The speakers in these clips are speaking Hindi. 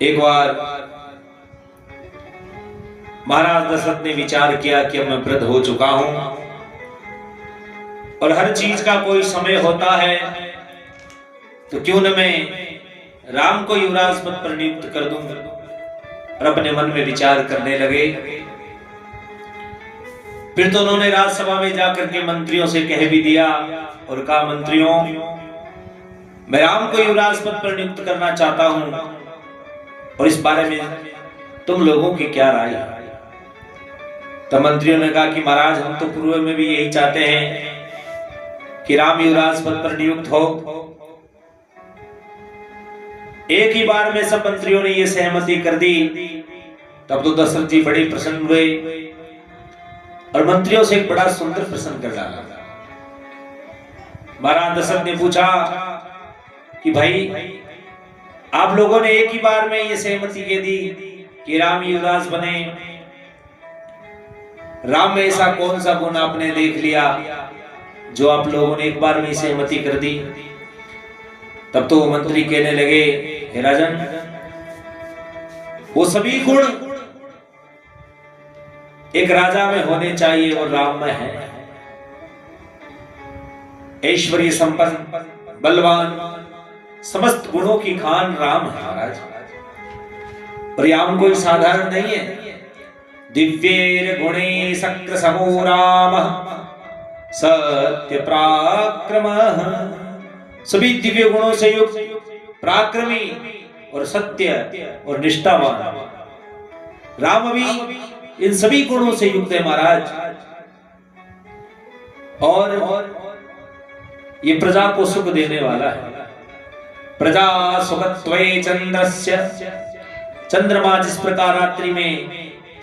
एक बार महाराज दशरथ ने विचार किया कि अब मैं वृद्ध हो चुका हूं और हर चीज का कोई समय होता है, तो क्यों न मैं राम को युवराज पद पर नियुक्त कर दूं। और अपने मन में विचार करने लगे। फिर तो उन्होंने राज्यसभा में जाकर के मंत्रियों से कह भी दिया और कहा, मंत्रियों, मैं राम को युवराज पद पर नियुक्त करना चाहता हूं और इस बारे में तुम लोगों की क्या राय है। तो मंत्रियों ने कहा कि महाराज, हम तो पूर्व में भी यही चाहते हैं कि राम युवराज पद पर नियुक्त हो। एक ही बार में सब मंत्रियों ने यह सहमति कर दी। तब तो दशरथ जी बड़े प्रसन्न हुए और मंत्रियों से एक बड़ा सुंदर प्रश्न कर डाला। महाराज दशरथ ने पूछा कि भाई, आप लोगों ने एक ही बार में यह सहमति कह दी कि राम युवराज बने। राम में ऐसा कौन सा गुण आपने देख लिया जो आप लोगों ने एक बार में सहमति कर दी। तब तो मंत्री कहने लगे, हे राजन, वो सभी गुण एक राजा में होने चाहिए और राम में है। ऐश्वर्य संपन्न, बलवान, समस्त गुणों की खान राम है महाराज। और राम कोई साधारण नहीं है। दिव्येर गुणे शक्र समो राम सत्य पराक्रम। सभी दिव्य गुणों से युक्त, पराक्रमी और सत्य और निष्ठावान राम भी इन सभी गुणों से युक्त है महाराज। और ये प्रजा को सुख देने वाला है। प्रजा सुखत्वे चंद्रस्य, चंद्रमा जिस प्रकार रात्रि में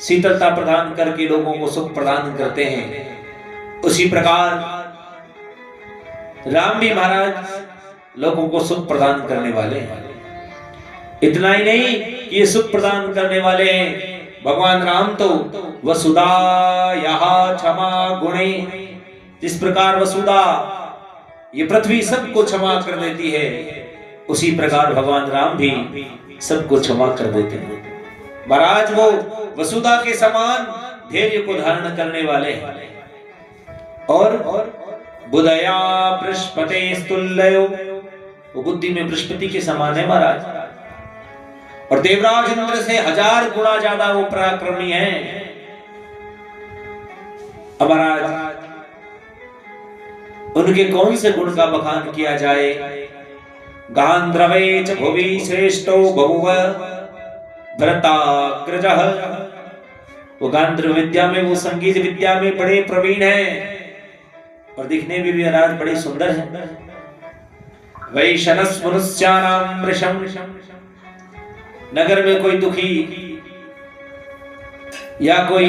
शीतलता प्रदान करके लोगों को सुख प्रदान करते हैं, उसी प्रकार राम भी महाराज लोगों को सुख प्रदान करने वाले हैं। इतना ही नहीं कि ये सुख प्रदान करने वाले हैं, भगवान राम तो वसुधा यहा क्षमा गुणे, जिस प्रकार वसुधा ये पृथ्वी सबको क्षमा कर देती है, उसी प्रकार भगवान राम भी सबको क्षमा कर देते हैं महाराज। वो वसुधा के समान धैर्य को धारण करने वाले हैं। और बुद्धया बृहस्पते स्तुल्यो, वो बुद्धि में बृहस्पति के समान है महाराज। और देवराज इंद्र से 1000 गुना ज्यादा वो पराक्रमी है। अब महाराज, उनके कौन से गुण का बखान किया जाए। गांधर्वे च भुवि श्रेष्ठो बहुव भरताग्रजः, वो गांधर्व विद्या में, वो संगीत विद्या में बड़े प्रवीण हैं और दिखने में भी महाराज बड़े सुंदर हैं। वैशनस मनुष्यानां वृषं, नगर में कोई दुखी या कोई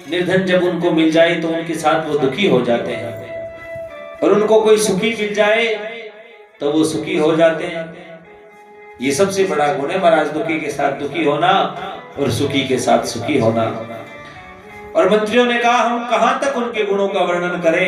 निर्धन जब उनको मिल जाए तो उनके साथ वो दुखी हो जाते हैं, और उनको कोई सुखी मिल जाए तो वो सुखी हो जाते हैं। ये सबसे बड़ा गुण है महाराज, दुखी के साथ दुखी होना और सुखी के साथ सुखी होना। और मंत्रियों ने कहा, हम कहां तक उनके गुणों का वर्णन करें।